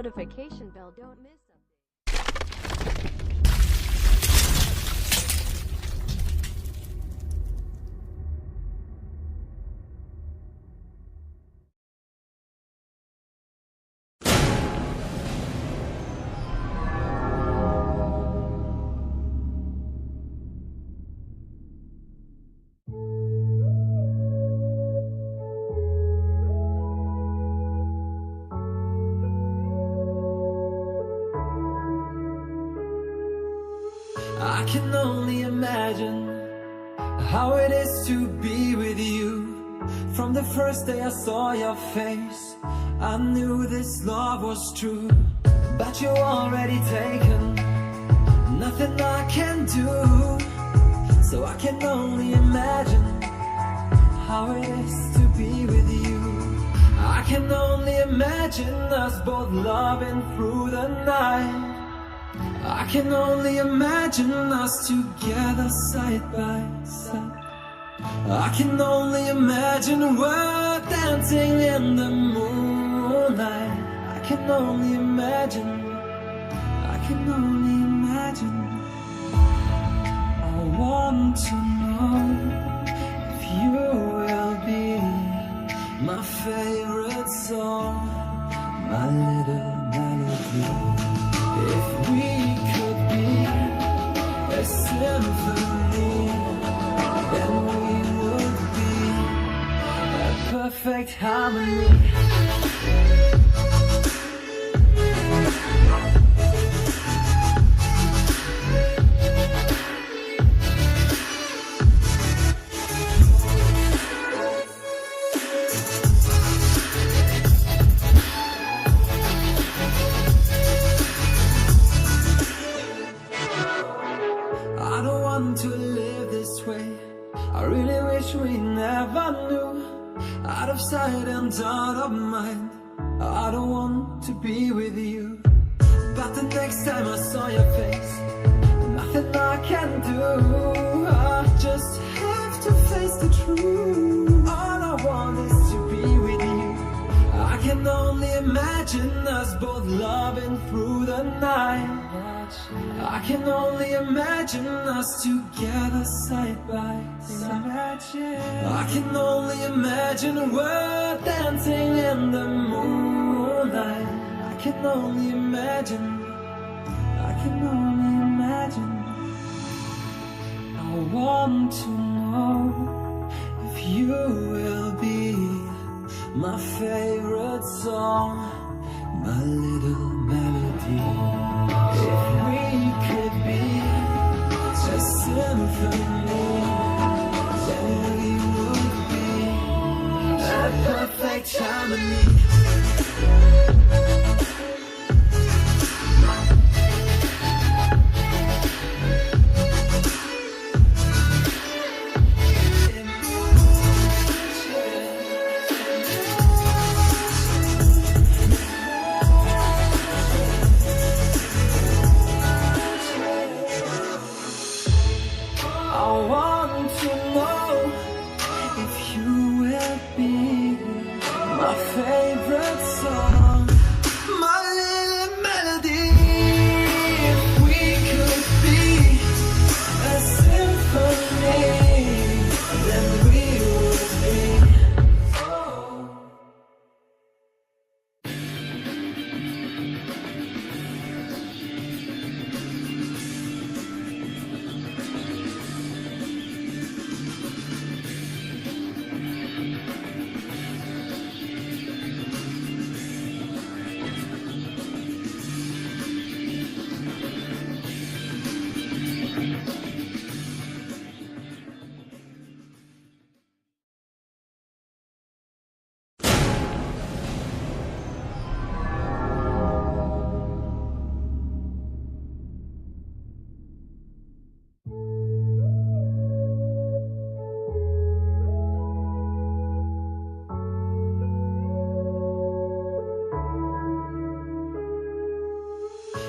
notification bell, don't miss updates. I can only imagine how it is to be with you. From the first day I saw your face, I knew this love was true. But you're already taken, nothing I can do. So I can only imagine how it is to be with you. I can only imagine us both loving through the night. I can only imagine us together side by side. I can only imagine we're dancing in the moonlight. I can only imagine, I can only imagine. I want to know if you will be my favorite song, my little melody. If we could be a symphony, then we would be a perfect harmony. To live this way, I really wish we never knew. Out of sight and out of mind, I don't want to be with you. But the next time I saw your face, nothing I can do. I just have to face the truth. All I want is to be with you. I can only imagine us both loving through the night. I can only imagine us together side by side. I can only imagine we're dancing in the moonlight. I can only imagine, I can only imagine. I want to know if you will be my favorite song, my little melody. If we could be a symphony, then we would be a perfect harmony.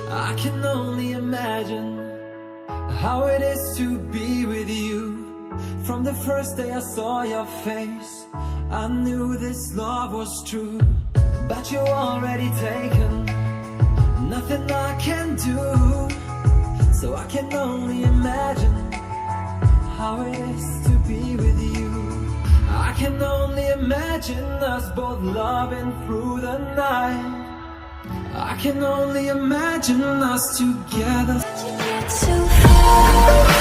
I can only imagine how it is to be with you. From the first day I saw your face, I knew this love was true. But you're already taken, nothing I can do, so I can only imagine how it is to be with you. I can only imagine us both loving through the night. I can only imagine us together. So far.